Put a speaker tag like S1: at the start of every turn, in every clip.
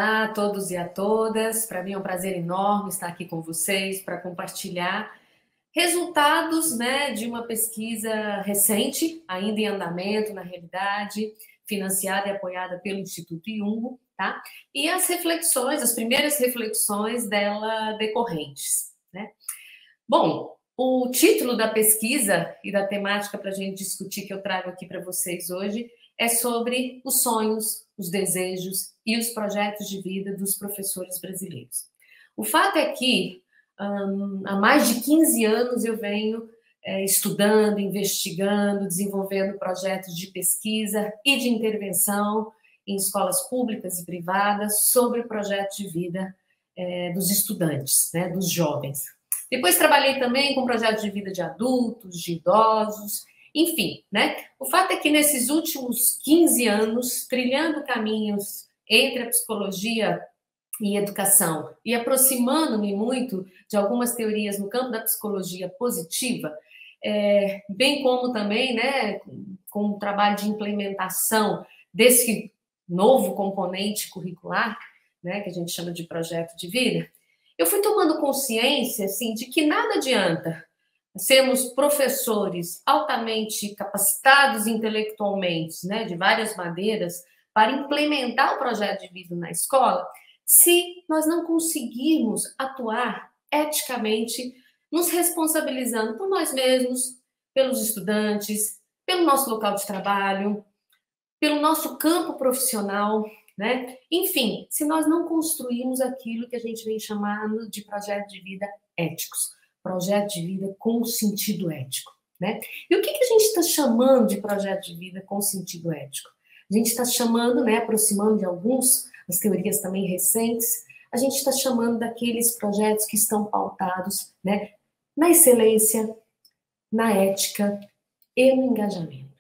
S1: Olá a todos e a todas. Para mim é um prazer enorme estar aqui com vocês para compartilhar resultados, né, de uma pesquisa recente, ainda em andamento, na realidade, financiada e apoiada pelo Instituto Jung, tá? E as reflexões, as primeiras reflexões dela decorrentes, né? Bom, o título da pesquisa e da temática para a gente discutir que eu trago aqui para vocês hoje é sobre os sonhos, os desejos e os projetos de vida dos professores brasileiros. O fato é que há mais de 15 anos eu venho estudando, investigando, desenvolvendo projetos de pesquisa e de intervenção em escolas públicas e privadas sobre projetos de vida dos estudantes, né, dos jovens. Depois trabalhei também com projetos de vida de adultos, de idosos, enfim, né? O fato é que nesses últimos 15 anos, trilhando caminhos entre a psicologia e educação e aproximando-me muito de algumas teorias no campo da psicologia positiva, bem como também, né, com o trabalho de implementação desse novo componente curricular, né, que a gente chama de projeto de vida, eu fui tomando consciência, assim, de que nada adianta sermos professores altamente capacitados intelectualmente, né, de várias maneiras, para implementar o projeto de vida na escola, se nós não conseguirmos atuar eticamente, nos responsabilizando por nós mesmos, pelos estudantes, pelo nosso local de trabalho, pelo nosso campo profissional, né? Enfim, se nós não construirmos aquilo que a gente vem chamando de projeto de vida éticos, projeto de vida com sentido ético, né? E o que a gente está chamando de projeto de vida com sentido ético? A gente está chamando, né, aproximando de as teorias também recentes, a gente está chamando daqueles projetos que estão pautados, né, na excelência, na ética e no engajamento.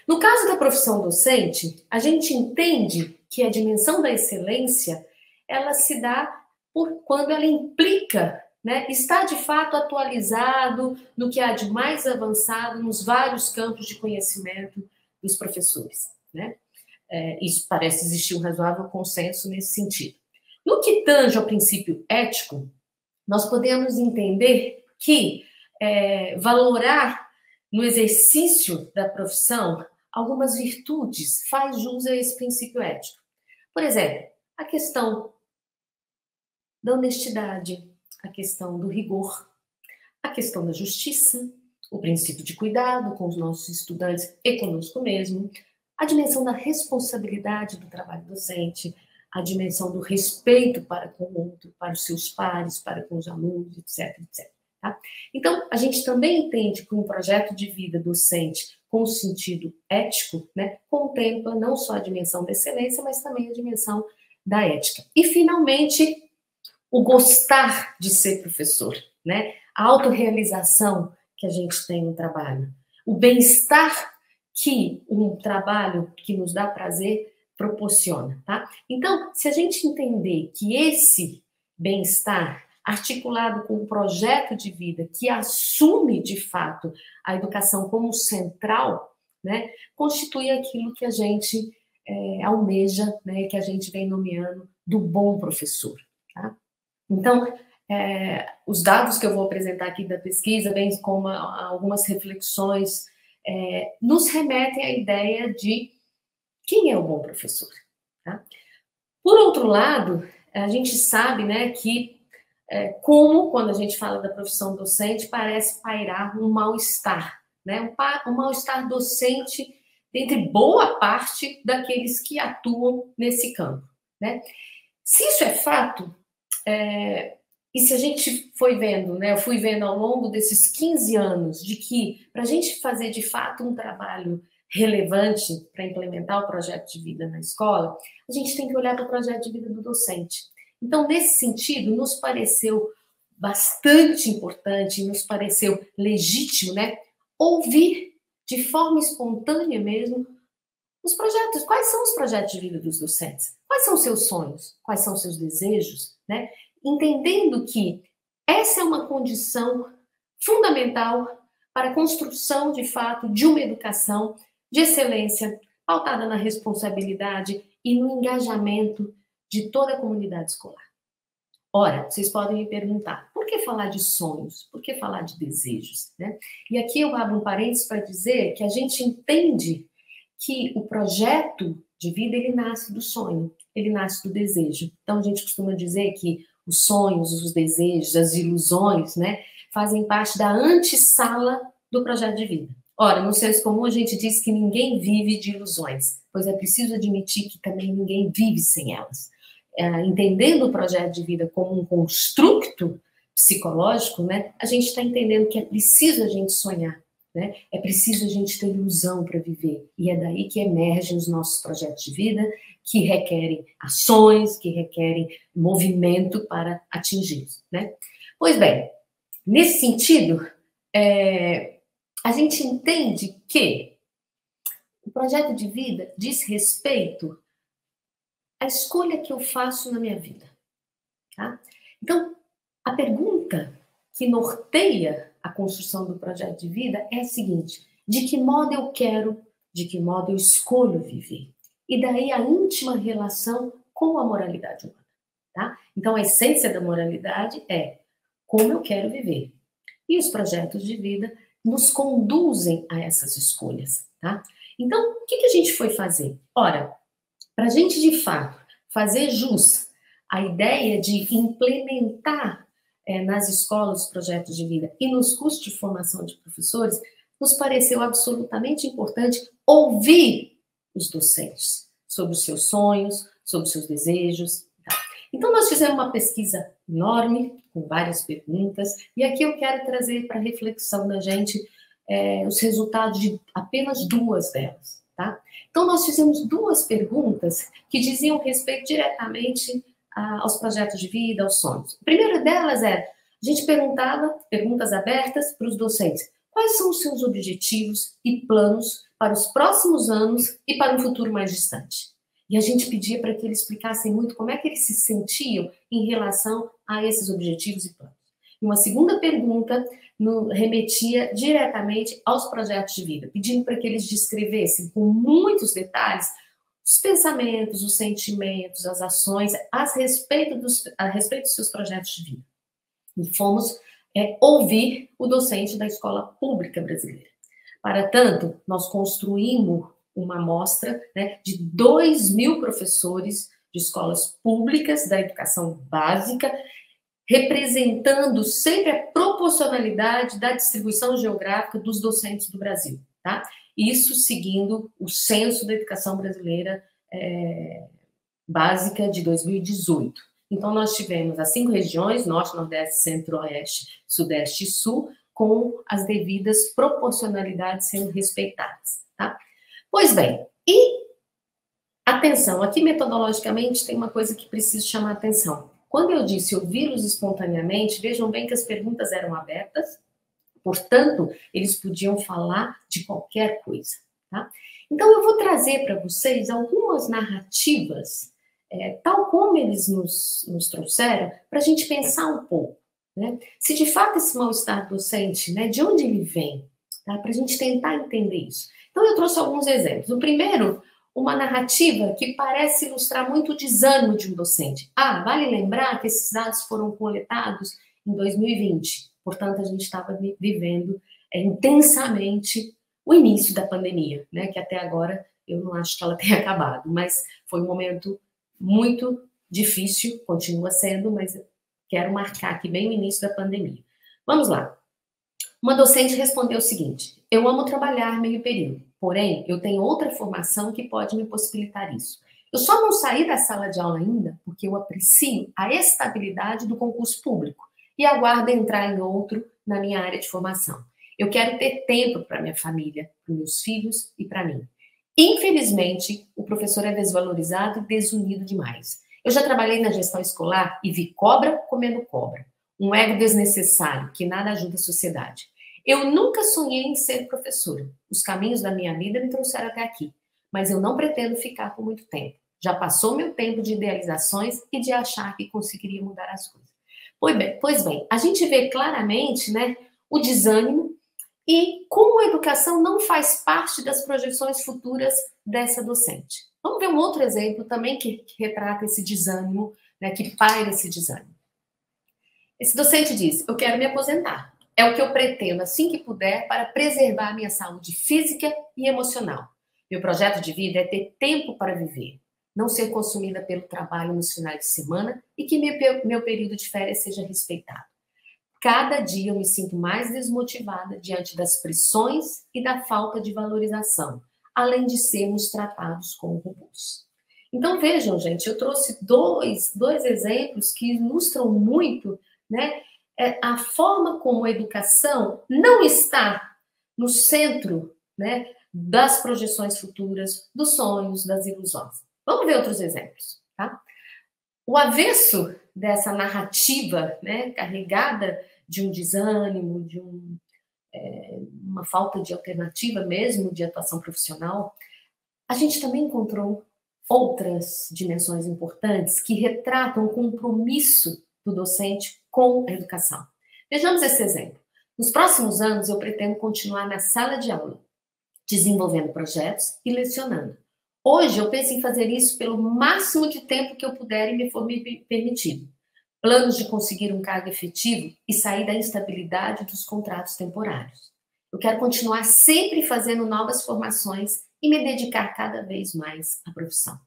S1: No caso da profissão docente, a gente entende que a dimensão da excelência, ela se dá quando ela implica, né, está de fato atualizado no que há de mais avançado nos vários campos de conhecimento dos professores, né? Isso parece existir um razoável consenso nesse sentido. No que tange ao princípio ético, nós podemos entender que valorar no exercício da profissão algumas virtudes faz jus a esse princípio ético. Por exemplo, a questão da honestidade, a questão do rigor, a questão da justiça, o princípio de cuidado com os nossos estudantes e conosco mesmo, a dimensão da responsabilidade do trabalho docente, a dimensão do respeito para com o outro, para os seus pares, para com os alunos, etc, etc. Tá? Então, a gente também entende que um projeto de vida docente com sentido ético, né, contempla não só a dimensão da excelência, mas também a dimensão da ética. E, finalmente, o gostar de ser professor, né? A autorrealização que a gente tem no trabalho, o bem-estar que um trabalho que nos dá prazer proporciona, tá? Então, se a gente entender que esse bem-estar articulado com um projeto de vida que assume, de fato, a educação como central, né, constitui aquilo que a gente almeja, né, que a gente vem nomeando do bom professor, tá? Então, os dados que eu vou apresentar aqui da pesquisa, bem como algumas reflexões, nos remetem à ideia de quem é o bom professor, tá? Por outro lado, a gente sabe, né, que como, quando a gente fala da profissão docente, parece pairar um mal-estar, né? Um mal-estar docente entre boa parte daqueles que atuam nesse campo, né? Se isso é fato, e se a gente foi vendo, né, eu fui vendo ao longo desses 15 anos, de que para a gente fazer de fato um trabalho relevante para implementar o projeto de vida na escola, a gente tem que olhar para o projeto de vida do docente. Então, nesse sentido, nos pareceu bastante importante, nos pareceu legítimo, né, ouvir de forma espontânea mesmo os projetos. Quais são os projetos de vida dos docentes? Quais são os seus sonhos? Quais são os seus desejos? Né? Entendendo que essa é uma condição fundamental para a construção, de fato, de uma educação de excelência, pautada na responsabilidade e no engajamento de toda a comunidade escolar. Ora, vocês podem me perguntar, por que falar de sonhos? Por que falar de desejos? Né? E aqui eu abro um parênteses para dizer que a gente entende que o projeto de vida, ele nasce do sonho, ele nasce do desejo. Então, a gente costuma dizer que os sonhos, os desejos, as ilusões, né, fazem parte da antessala do projeto de vida. Ora, no senso comum, a gente diz que ninguém vive de ilusões, pois é preciso admitir que também ninguém vive sem elas. Entendendo o projeto de vida como um construto psicológico, né, a gente está entendendo que é preciso a gente sonhar, né? É preciso a gente ter ilusão para viver. E é daí que emergem os nossos projetos de vida, que requerem ações, que requerem movimento para atingi-los, né? Pois bem, nesse sentido, a gente entende que o projeto de vida diz respeito à escolha que eu faço na minha vida, tá? Então, a pergunta que norteia a construção do projeto de vida é a seguinte: de que modo eu quero, de que modo eu escolho viver? E daí a íntima relação com a moralidade humana, tá? Então, a essência da moralidade é como eu quero viver. E os projetos de vida nos conduzem a essas escolhas, tá? Então, o que a gente foi fazer? Ora, para a gente, de fato, fazer jus à ideia de implementar nas escolas os projetos de vida e nos cursos de formação de professores, nos pareceu absolutamente importante ouvir os docentes sobre os seus sonhos, sobre os seus desejos. Tá? Então, nós fizemos uma pesquisa enorme, com várias perguntas, e aqui eu quero trazer para a reflexão da gente os resultados de apenas duas delas. Tá? Então, nós fizemos duas perguntas que diziam respeito diretamente aos projetos de vida, aos sonhos. A primeira delas a gente perguntava, perguntas abertas para os docentes, quais são os seus objetivos e planos para os próximos anos e para um futuro mais distante? E a gente pedia para que eles explicassem muito como é que eles se sentiam em relação a esses objetivos e planos. E uma segunda pergunta remetia diretamente aos projetos de vida, pedindo para que eles descrevessem com muitos detalhes os pensamentos, os sentimentos, as ações a respeito dos seus projetos de vida. E fomos ouvir o docente da escola pública brasileira. Para tanto, nós construímos uma amostra, né, de 2.000 professores de escolas públicas da educação básica, representando sempre a proporcionalidade da distribuição geográfica dos docentes do Brasil, tá? Isso seguindo o Censo da Educação Brasileira Básica de 2018. Então, nós tivemos as 5 regiões, Norte, Nordeste, Centro-Oeste, Sudeste e Sul, com as devidas proporcionalidades sendo respeitadas, tá? Pois bem, e atenção, aqui metodologicamente tem uma coisa que preciso chamar a atenção. Quando eu disse ouvi-los espontaneamente, vejam bem que as perguntas eram abertas, portanto, eles podiam falar de qualquer coisa, tá? Então, eu vou trazer para vocês algumas narrativas, tal como eles nos trouxeram, para a gente pensar um pouco, né? Se de fato esse mal-estar docente, né, de onde ele vem, tá? Para a gente tentar entender isso. Então, eu trouxe alguns exemplos. O primeiro, uma narrativa que parece ilustrar muito o desânimo de um docente. Vale lembrar que esses dados foram coletados em 2020, portanto, a gente estava vivendo intensamente o início da pandemia, né, que até agora eu não acho que ela tenha acabado, mas foi um momento muito difícil, continua sendo, mas quero marcar aqui bem o início da pandemia. Vamos lá. Uma docente respondeu o seguinte: eu amo trabalhar meio período, porém, eu tenho outra formação que pode me possibilitar isso. Eu só não saí da sala de aula ainda porque eu aprecio a estabilidade do concurso público e aguardo entrar em outro na minha área de formação. Eu quero ter tempo para minha família, para meus filhos e para mim. Infelizmente, o professor é desvalorizado e desunido demais. Eu já trabalhei na gestão escolar e vi cobra comendo cobra. Um ego desnecessário que nada ajuda a sociedade. Eu nunca sonhei em ser professora. Os caminhos da minha vida me trouxeram até aqui. Mas eu não pretendo ficar por muito tempo. Já passou meu tempo de idealizações e de achar que conseguiria mudar as coisas. Pois bem, a gente vê claramente, né, o desânimo e como a educação não faz parte das projeções futuras dessa docente. Vamos ver um outro exemplo também que retrata esse desânimo, né, que paira esse desânimo. Esse docente diz: eu quero me aposentar. É o que eu pretendo, assim que puder, para preservar a minha saúde física e emocional. Meu projeto de vida é ter tempo para viver, não ser consumida pelo trabalho nos finais de semana e que meu período de férias seja respeitado. Cada dia eu me sinto mais desmotivada diante das pressões e da falta de valorização, além de sermos tratados como robôs. Então, vejam, gente, eu trouxe dois exemplos que ilustram muito, né, a forma como a educação não está no centro, né, das projeções futuras, dos sonhos, das ilusões. Vamos ver outros exemplos, tá? O avesso dessa narrativa, né, carregada de um desânimo, de uma falta de alternativa mesmo de atuação profissional, a gente também encontrou outras dimensões importantes que retratam o compromisso do docente com a educação. Vejamos esse exemplo. Nos próximos anos, eu pretendo continuar na sala de aula, desenvolvendo projetos e lecionando. Hoje, eu penso em fazer isso pelo máximo de tempo que eu puder e me for permitido. Planos de conseguir um cargo efetivo e sair da instabilidade dos contratos temporários. Eu quero continuar sempre fazendo novas formações e me dedicar cada vez mais à profissão.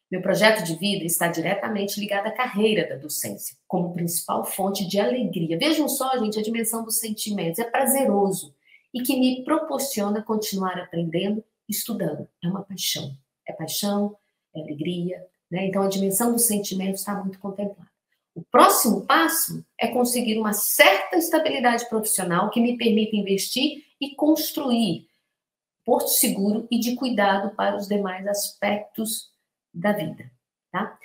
S1: Meu projeto de vida está diretamente ligado à carreira da docência, como principal fonte de alegria. Vejam só, gente, a dimensão dos sentimentos. É prazeroso e que me proporciona continuar aprendendo, estudando. É uma paixão. É paixão, é alegria, né? Então, a dimensão dos sentimentos está muito contemplada. O próximo passo é conseguir uma certa estabilidade profissional que me permita investir e construir porto seguro e de cuidado para os demais aspectos da vida, tá?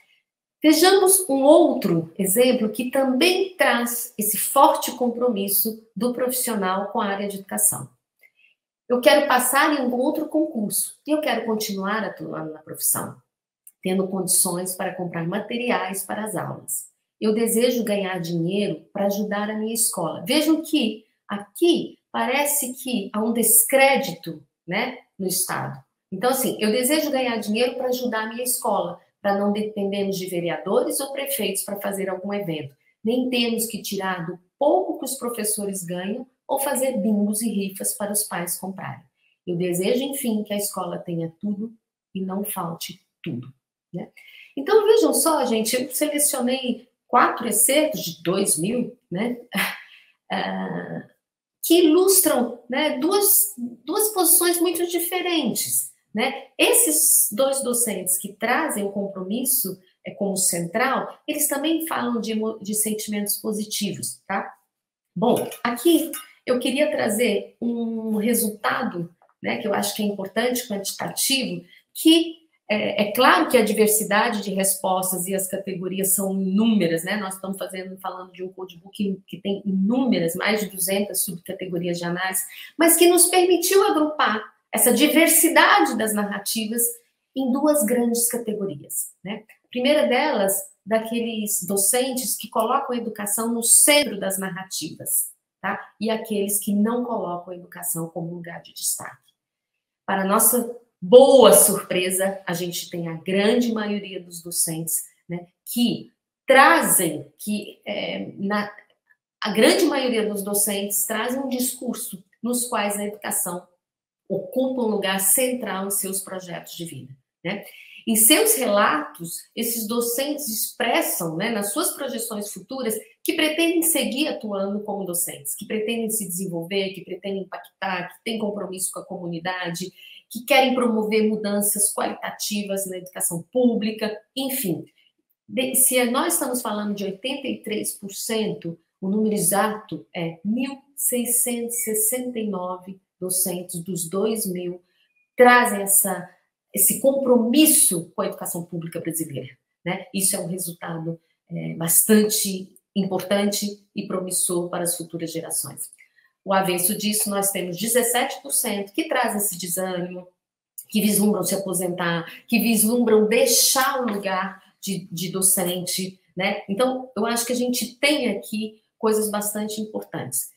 S1: Vejamos um outro exemplo que também traz esse forte compromisso do profissional com a área de educação. Eu quero passar em um outro concurso e eu quero continuar atuando na profissão, tendo condições para comprar materiais para as aulas. Eu desejo ganhar dinheiro para ajudar a minha escola. Vejam que aqui parece que há um descrédito, né, no Estado. Então, assim, eu desejo ganhar dinheiro para ajudar a minha escola, para não dependermos de vereadores ou prefeitos para fazer algum evento. Nem temos que tirar do pouco que os professores ganham ou fazer bingos e rifas para os pais comprarem. Eu desejo, enfim, que a escola tenha tudo e não falte tudo, né? Então, vejam só, gente, eu selecionei 4 excertos de 2000, né, que ilustram, né, duas posições muito diferentes, né? Esses dois docentes que trazem o compromisso como central, eles também falam de sentimentos positivos, tá? Bom, aqui eu queria trazer um resultado, né, que eu acho que é importante, quantitativo, que é claro que a diversidade de respostas e as categorias são inúmeras, né? Nós estamos falando de um codebook que tem inúmeras, mais de 200 subcategorias de análise, mas que nos permitiu agrupar essa diversidade das narrativas em 2 grandes categorias, né? A primeira delas, daqueles docentes que colocam a educação no centro das narrativas, tá? E aqueles que não colocam a educação como lugar de destaque. Para nossa boa surpresa, a gente tem a grande maioria dos docentes, né, que trazem, a grande maioria dos docentes trazem um discurso nos quais a educação ocupa um lugar central em seus projetos de vida, né? Em seus relatos, esses docentes expressam, né, nas suas projeções futuras, que pretendem seguir atuando como docentes, que pretendem se desenvolver, que pretendem impactar, que têm compromisso com a comunidade, que querem promover mudanças qualitativas na educação pública, enfim. Se nós estamos falando de 83%, o número exato é 1.669 docentes dos 2.000 trazem esse compromisso com a educação pública brasileira, né? Isso é um resultado bastante importante e promissor para as futuras gerações. O avesso disso, nós temos 17% que trazem esse desânimo, que vislumbram se aposentar, que vislumbram deixar o lugar de docente, né? Então, eu acho que a gente tem aqui coisas bastante importantes.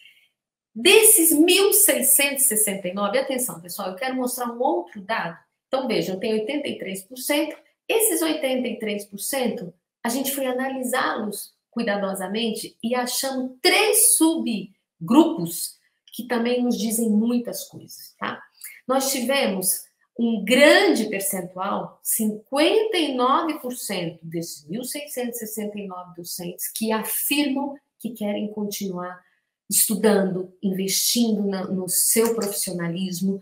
S1: Desses 1.669, atenção, pessoal, eu quero mostrar um outro dado Então, vejam, tem 83%. Esses 83%, a gente foi analisá-los cuidadosamente e achamos 3 subgrupos que também nos dizem muitas coisas, tá? Nós tivemos um grande percentual, 59% desses 1.669 docentes que afirmam que querem continuar estudando, investindo no seu profissionalismo,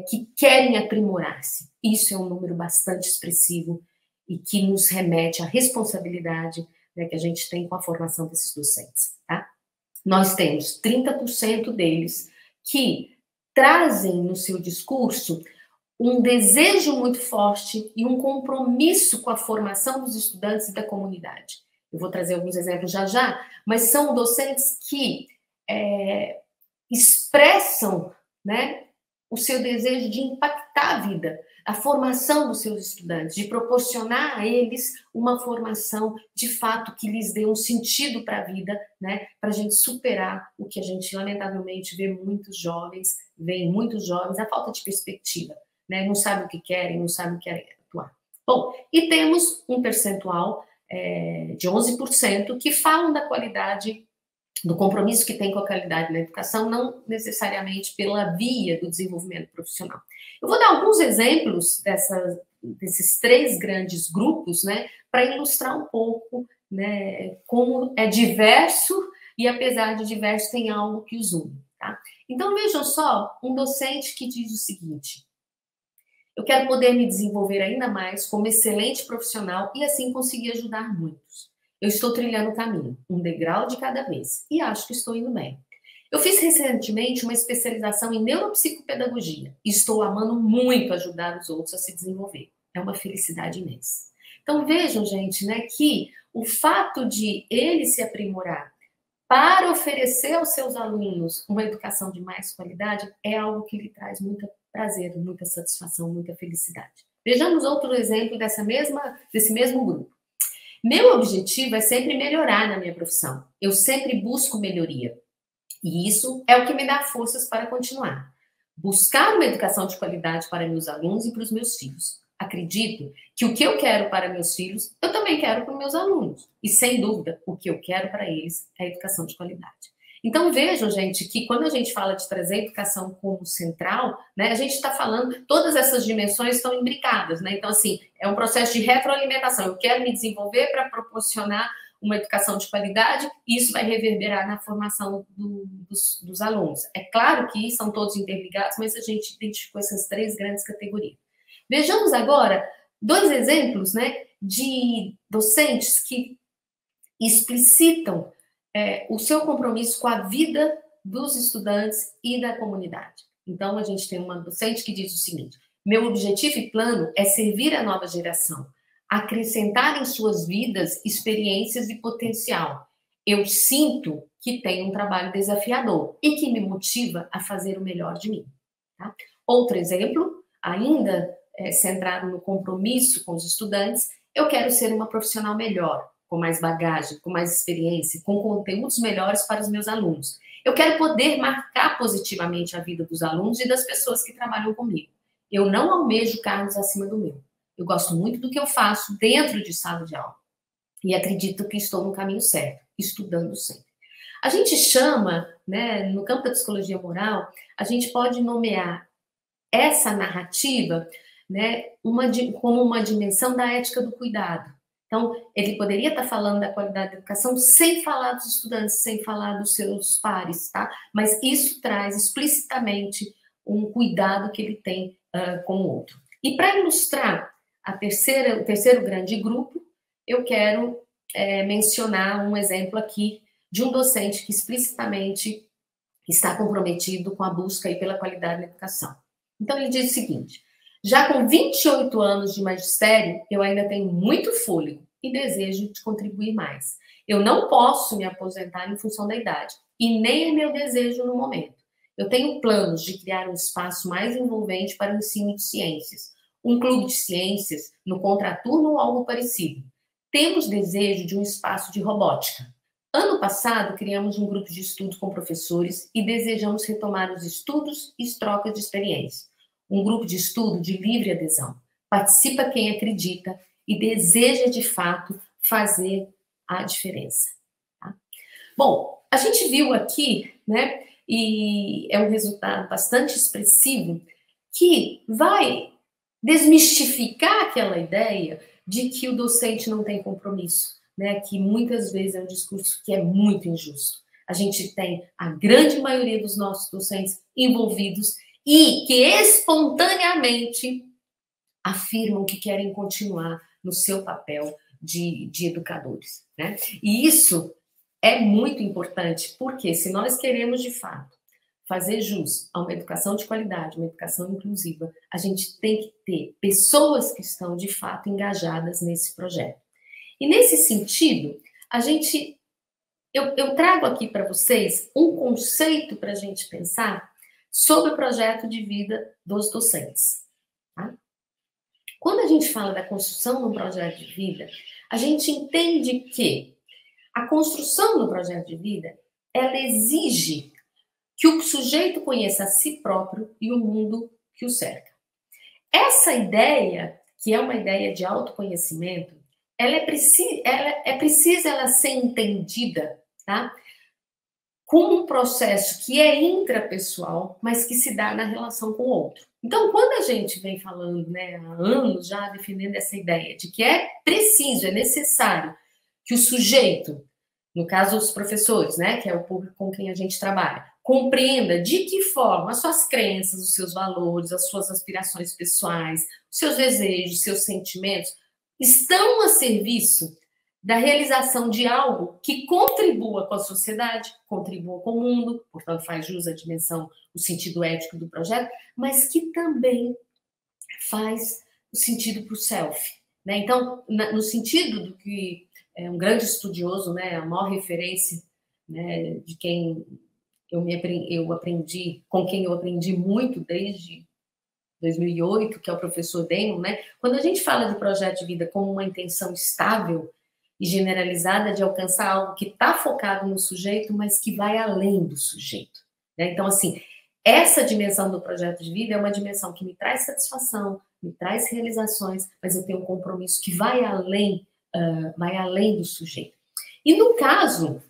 S1: que querem aprimorar-se. Isso é um número bastante expressivo e que nos remete à responsabilidade, né, que a gente tem com a formação desses docentes. Tá? Nós temos 30% deles que trazem no seu discurso um desejo muito forte e um compromisso com a formação dos estudantes e da comunidade. Eu vou trazer alguns exemplos já, mas são docentes que expressam, né, o seu desejo de impactar a vida, a formação dos seus estudantes, de proporcionar a eles uma formação de fato que lhes dê um sentido para a vida, né, para a gente superar o que a gente lamentavelmente vê muitos jovens, a falta de perspectiva, né, não sabem o que querem, não sabem o que querem atuar. Bom, e temos um percentual de 11% que falam da qualidade, do compromisso que tem com a qualidade na educação, não necessariamente pela via do desenvolvimento profissional. Eu vou dar alguns exemplos desses 3 grandes grupos, né, para ilustrar um pouco, né, como é diverso e, apesar de diverso, tem algo que os une. Tá? Então, vejam só, um docente que diz o seguinte: eu quero poder me desenvolver ainda mais como excelente profissional e assim conseguir ajudar muitos. Eu estou trilhando o caminho, um degrau de cada vez, e acho que estou indo bem. Eu fiz recentemente uma especialização em neuropsicopedagogia e estou amando muito ajudar os outros a se desenvolver. É uma felicidade imensa. Então vejam, gente, né, que o fato de ele se aprimorar para oferecer aos seus alunos uma educação de mais qualidade é algo que lhe traz muito prazer, muita satisfação, muita felicidade. Vejamos outro exemplo desse mesmo grupo. Meu objetivo é sempre melhorar na minha profissão. Eu sempre busco melhoria. E isso é o que me dá forças para continuar. Buscar uma educação de qualidade para meus alunos e para os meus filhos. Acredito que o que eu quero para meus filhos, eu também quero para os meus alunos. E, sem dúvida, o que eu quero para eles é a educação de qualidade. Então, vejam, gente, que quando a gente fala de trazer a educação como central, né, a gente está falando, todas essas dimensões estão imbricadas, né? Então, assim, é um processo de retroalimentação. Eu quero me desenvolver para proporcionar uma educação de qualidade e isso vai reverberar na formação dos alunos. É claro que são todos interligados, mas a gente identificou essas 3 grandes categorias. Vejamos agora 2 exemplos, né, de docentes que explicitam o seu compromisso com a vida dos estudantes e da comunidade. Então, a gente tem uma docente que diz o seguinte: meu objetivo e plano é servir a nova geração, acrescentar em suas vidas experiências e potencial. Eu sinto que tenho um trabalho desafiador e que me motiva a fazer o melhor de mim. Tá? Outro exemplo, ainda centrado no compromisso com os estudantes, eu quero ser uma profissional melhor, com mais bagagem, com mais experiência, com conteúdos melhores para os meus alunos. Eu quero poder marcar positivamente a vida dos alunos e das pessoas que trabalham comigo. Eu não almejo cargos acima do meu. Eu gosto muito do que eu faço dentro de sala de aula. E acredito que estou no caminho certo, estudando sempre. A gente chama, né, no campo da psicologia moral, a gente pode nomear essa narrativa, né, como uma dimensão da ética do cuidado. Então, ele poderia estar falando da qualidade da educação sem falar dos estudantes, sem falar dos seus pares, tá? Mas isso traz explicitamente um cuidado que ele tem com o outro. E para ilustrar o terceiro grande grupo, eu quero mencionar um exemplo aqui de um docente que explicitamente está comprometido com a busca aí pela qualidade na educação. Então, ele diz o seguinte: já com 28 anos de magistério, eu ainda tenho muito fôlego e desejo de contribuir mais. Eu não posso me aposentar em função da idade, e nem é meu desejo no momento. Eu tenho planos de criar um espaço mais envolvente para o ensino de ciências, um clube de ciências no contraturno ou algo parecido. Temos desejo de um espaço de robótica. Ano passado, criamos um grupo de estudo com professores e desejamos retomar os estudos e trocas de experiência. Um grupo de estudo de livre adesão. participa quem acredita e deseja, de fato, fazer a diferença. Tá? Bom, a gente viu aqui, né, e é um resultado bastante expressivo, que vai desmistificar aquela ideia de que o docente não tem compromisso, né, que muitas vezes é um discurso que é muito injusto. A gente tem a grande maioria dos nossos docentes envolvidos e que espontaneamente afirmam que querem continuar no seu papel de educadores, né? E isso é muito importante, porque se nós queremos, de fato, fazer jus a uma educação de qualidade, uma educação inclusiva, a gente tem que ter pessoas que estão, de fato, engajadas nesse projeto. E, nesse sentido, eu trago aqui para vocês um conceito para a gente pensar sobre o projeto de vida dos docentes. Tá? Quando a gente fala da construção de um projeto de vida, a gente entende que a construção do projeto de vida, ela exige que o sujeito conheça a si próprio e o mundo que o cerca. Essa ideia, que é uma ideia de autoconhecimento, ela é precisa ela ser entendida, tá? Como um processo que é intrapessoal, mas que se dá na relação com o outro. Então, quando a gente vem falando, né, há anos já defendendo essa ideia de que é preciso, é necessário que o sujeito, no caso os professores, né, que é o público com quem a gente trabalha, compreenda de que forma as suas crenças, os seus valores, as suas aspirações pessoais, os seus desejos, os seus sentimentos estão a serviço da realização de algo que contribua com a sociedade, contribua com o mundo, portanto faz jus à dimensão, o sentido ético do projeto, mas que também faz o sentido para o self. Né? Então, no sentido do que é um grande estudioso, né, a maior referência, né, de quem eu aprendi, com quem eu aprendi muito desde 2008, que é o professor Damon, né? Quando a gente fala de projeto de vida como uma intenção estável e generalizada de alcançar algo que está focado no sujeito, mas que vai além do sujeito. Né? Então, assim, essa dimensão do projeto de vida é uma dimensão que me traz satisfação, me traz realizações, mas eu tenho um compromisso que vai além do sujeito. E no caso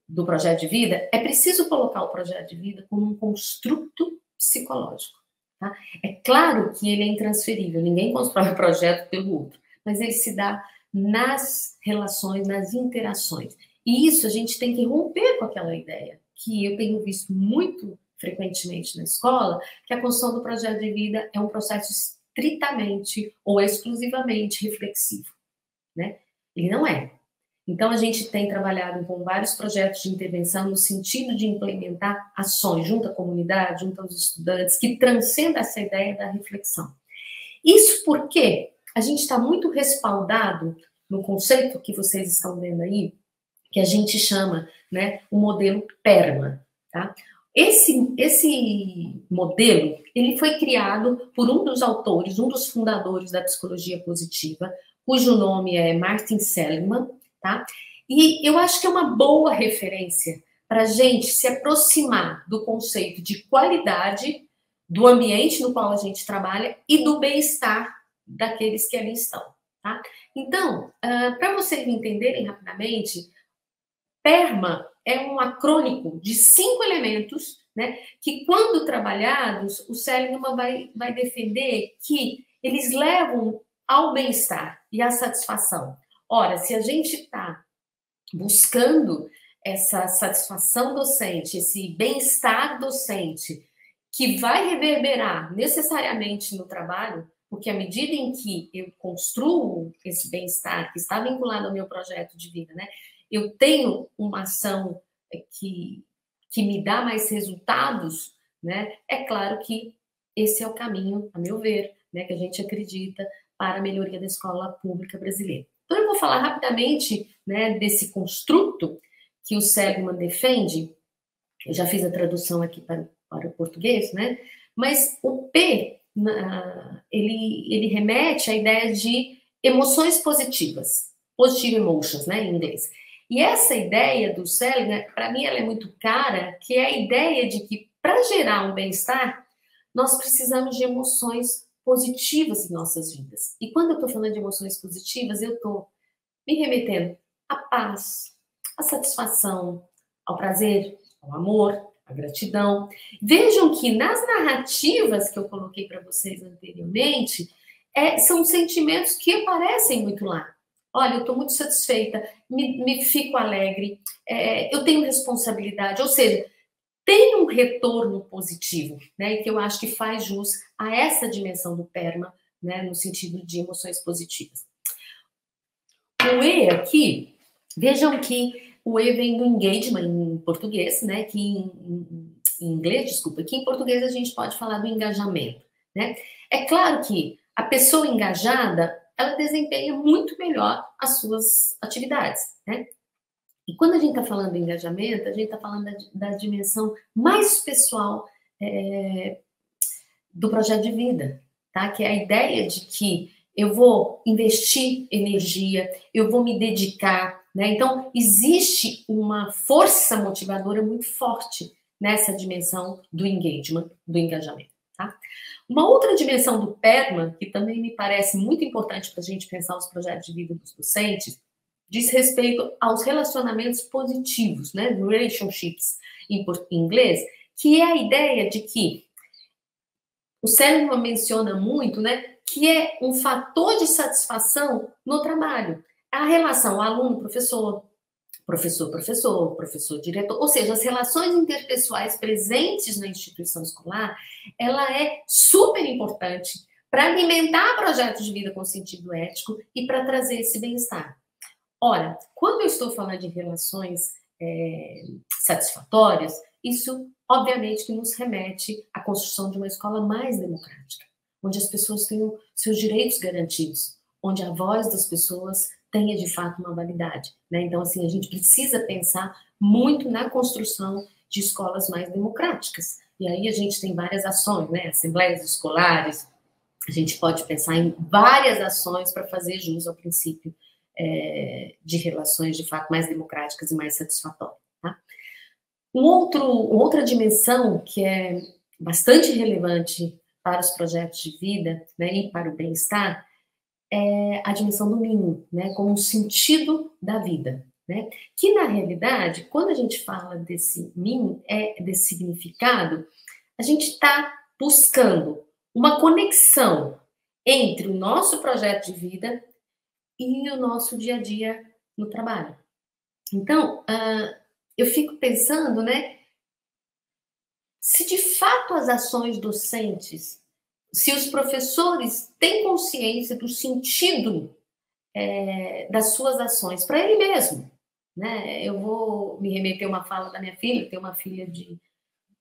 S1: do projeto de vida, é preciso colocar o projeto de vida como um construto psicológico. Tá? É claro que ele é intransferível, ninguém constrói o projeto pelo outro, mas ele se dá nas relações, nas interações. E isso a gente tem que romper com aquela ideia, que eu tenho visto muito frequentemente na escola, que a construção do projeto de vida é um processo estritamente ou exclusivamente reflexivo. Né? Ele não é. Então, a gente tem trabalhado com vários projetos de intervenção no sentido de implementar ações junto à comunidade, junto aos estudantes, que transcenda essa ideia da reflexão. Isso porque a gente está muito respaldado no conceito que vocês estão vendo aí, que a gente chama, né, o modelo PERMA. Tá? Esse modelo, ele foi criado por um dos autores, um dos fundadores da psicologia positiva, cujo nome é Martin Seligman, tá? E eu acho que é uma boa referência para a gente se aproximar do conceito de qualidade do ambiente no qual a gente trabalha e do bem-estar daqueles que ali estão, tá? Então, para vocês entenderem rapidamente, PERMA é um acrônico de 5 elementos, né, que quando trabalhados, o Seligman vai defender que eles levam ao bem-estar e à satisfação. Ora, se a gente está buscando essa satisfação docente, esse bem-estar docente, que vai reverberar necessariamente no trabalho, porque à medida em que eu construo esse bem-estar, que está vinculado ao meu projeto de vida, né, eu tenho uma ação que me dá mais resultados, né, é claro que esse é o caminho, a meu ver, né, que a gente acredita para a melhoria da escola pública brasileira. Então, eu vou falar rapidamente, né, desse construto que o Seligman defende. Eu já fiz a tradução aqui para o português, né? Mas o P, ele remete à ideia de emoções positivas, positive emotions, né, em inglês. E essa ideia do Seligman, para mim, ela é muito cara, que é a ideia de que, para gerar um bem-estar, nós precisamos de emoções positivas em nossas vidas. E quando eu estou falando de emoções positivas, eu estou me remetendo à paz, à satisfação, ao prazer, ao amor, à gratidão. Vejam que nas narrativas que eu coloquei para vocês anteriormente, são sentimentos que aparecem muito lá. Olha, eu estou muito satisfeita, me fico alegre, eu tenho responsabilidade, ou seja, tem um retorno positivo, né? E que eu acho que faz jus a essa dimensão do PERMA, né? No sentido de emoções positivas. O E aqui, vejam que o E vem do engagement em português, né? Que em inglês, desculpa, que em português a gente pode falar do engajamento, né? É claro que a pessoa engajada, ela desempenha muito melhor as suas atividades, né? E quando a gente está falando de engajamento, a gente está falando da dimensão mais pessoal do projeto de vida, tá? Que é a ideia de que eu vou investir energia, eu vou me dedicar, né? Então, existe uma força motivadora muito forte nessa dimensão do engagement, do engajamento, tá? Uma outra dimensão do PERMA, que também me parece muito importante para a gente pensar os projetos de vida dos docentes, diz respeito aos relacionamentos positivos, né? Relationships em inglês, que é a ideia de que o Seligman menciona muito, né? Que é um fator de satisfação no trabalho. A relação aluno-professor, professor-professor, professor-diretor, ou seja, as relações interpessoais presentes na instituição escolar, ela é super importante para alimentar projetos de vida com sentido ético e para trazer esse bem-estar. Ora, quando eu estou falando de relações satisfatórias, isso, obviamente, que nos remete à construção de uma escola mais democrática, onde as pessoas tenham seus direitos garantidos, onde a voz das pessoas tenha, de fato, uma validade, né? Então, assim, a gente precisa pensar muito na construção de escolas mais democráticas. E aí a gente tem várias ações, né? Assembleias escolares, a gente pode pensar em várias ações para fazer jus ao princípio de relações, de fato, mais democráticas e mais satisfatórias. Tá? Outra dimensão que é bastante relevante para os projetos de vida, né, e para o bem-estar é a dimensão do mínimo, né, como um sentido da vida. Né? Que, na realidade, quando a gente fala desse mínimo, desse significado, a gente está buscando uma conexão entre o nosso projeto de vida e o nosso dia a dia no trabalho. Então, eu fico pensando, né, se de fato as ações docentes, se os professores têm consciência do sentido das suas ações para ele mesmo, né? Eu vou me remeter a uma fala da minha filha, tenho uma filha de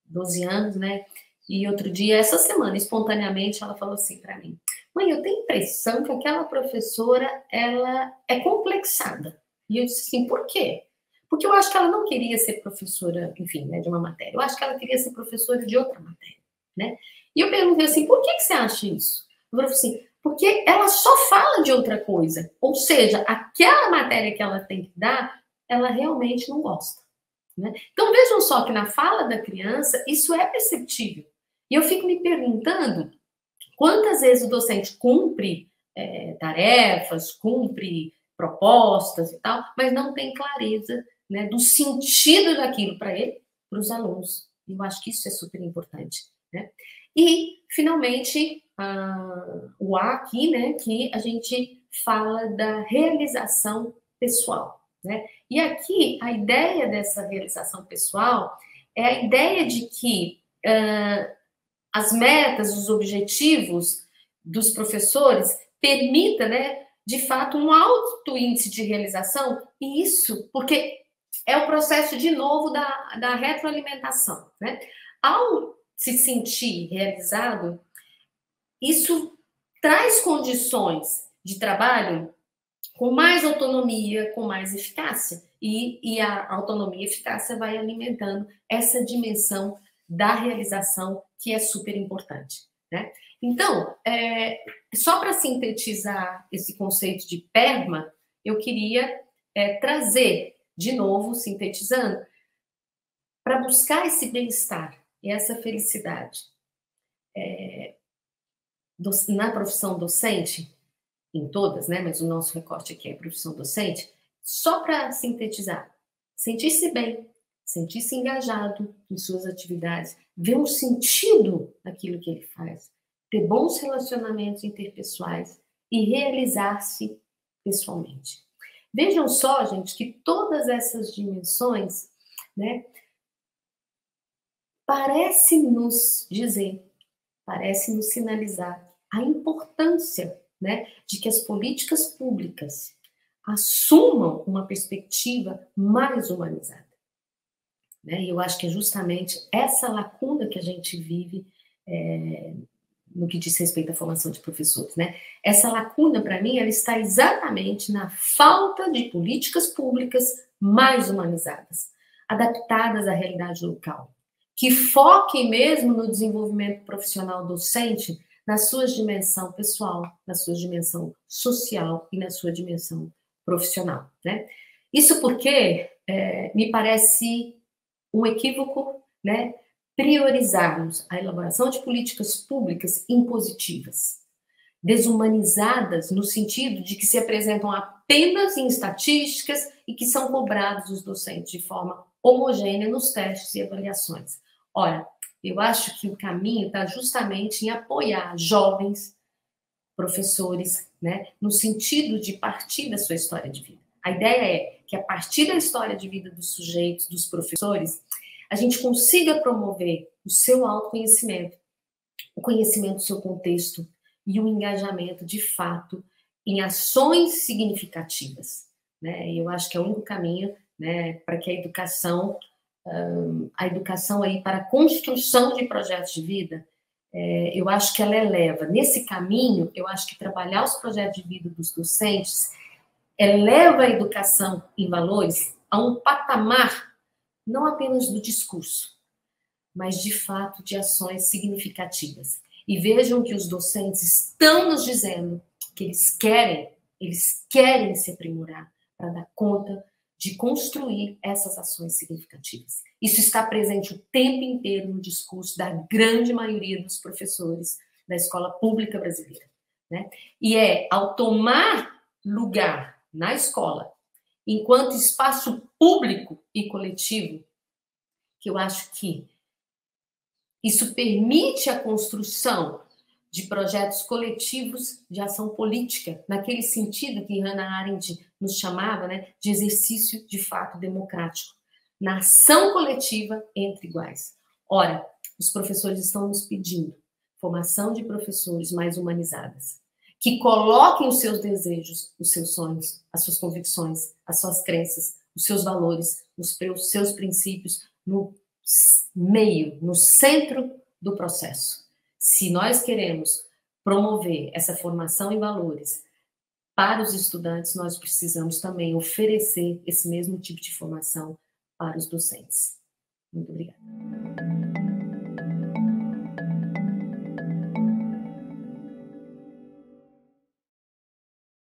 S1: 12 anos, né? E outro dia, essa semana, espontaneamente, ela falou assim para mim: mãe, eu tenho a impressão que aquela professora, ela é complexada. E eu disse assim, por quê? Porque eu acho que ela não queria ser professora, enfim, né, de uma matéria. Eu acho que ela queria ser professora de outra matéria, né? E eu perguntei assim, por que você acha isso? Ela falou assim, porque ela só fala de outra coisa. Ou seja, aquela matéria que ela tem que dar, ela realmente não gosta. Né? Então, vejam só que na fala da criança, isso é perceptível. E eu fico me perguntando quantas vezes o docente cumpre tarefas, cumpre propostas e tal, mas não tem clareza, né, do sentido daquilo para ele, para os alunos. E eu acho que isso é super importante. Né? E, finalmente, o A aqui, né, que a gente fala da realização pessoal. Né? E aqui, a ideia dessa realização pessoal é a ideia de que as metas, os objetivos dos professores permita, né, de fato, um alto índice de realização, e isso porque é o processo, de novo, da retroalimentação. Né? Ao se sentir realizado, isso traz condições de trabalho com mais autonomia, com mais eficácia. E a autonomia e eficácia vai alimentando essa dimensão da realização, que é super importante. Né? Então, só para sintetizar esse conceito de PERMA, eu queria trazer, de novo, sintetizando, para buscar esse bem-estar e essa felicidade. na profissão docente, em todas, né? Mas o nosso recorte aqui é a profissão docente, só para sintetizar, sentir-se bem, sentir-se engajado em suas atividades, ver um sentido naquilo que ele faz, ter bons relacionamentos interpessoais e realizar-se pessoalmente. Vejam só, gente, que todas essas dimensões, né, parece nos dizer, parece nos sinalizar a importância, né, de que as políticas públicas assumam uma perspectiva mais humanizada. Né? E eu acho que é justamente essa lacuna que a gente vive no que diz respeito à formação de professores. Né? Essa lacuna, para mim, ela está exatamente na falta de políticas públicas mais humanizadas, adaptadas à realidade local, que foquem mesmo no desenvolvimento profissional docente na sua dimensão pessoal, na sua dimensão social e na sua dimensão profissional. Né? Isso porque me parece um equívoco, né, priorizarmos a elaboração de políticas públicas impositivas, desumanizadas no sentido de que se apresentam apenas em estatísticas e que são cobrados os docentes de forma homogênea nos testes e avaliações. Ora, eu acho que o caminho está justamente em apoiar jovens professores, né, no sentido de partir da sua história de vida. A ideia é que, a partir da história de vida dos sujeitos, dos professores, a gente consiga promover o seu autoconhecimento, o conhecimento do seu contexto e o engajamento, de fato, em ações significativas. Né? E eu acho que é o único caminho, né, para que a educação aí para a construção de projetos de vida, eu acho que ela eleva. Nesse caminho, eu acho que trabalhar os projetos de vida dos docentes eleva a educação em valores a um patamar não apenas do discurso, mas de fato de ações significativas. E vejam que os docentes estão nos dizendo que eles querem se aprimorar para dar conta de construir essas ações significativas. Isso está presente o tempo inteiro no discurso da grande maioria dos professores da escola pública brasileira. Né? E ao tomar lugar na escola, enquanto espaço público e coletivo, que eu acho que isso permite a construção de projetos coletivos de ação política, naquele sentido que Hannah Arendt nos chamava, né, de exercício de fato democrático, na ação coletiva entre iguais. Ora, os professores estão nos pedindo formação de professores mais humanizadas, que coloquem os seus desejos, os seus sonhos, as suas convicções, as suas crenças, os seus valores, os seus princípios no meio, no centro do processo. Se nós queremos promover essa formação em valores para os estudantes, nós precisamos também oferecer esse mesmo tipo de formação para os docentes. Muito obrigada.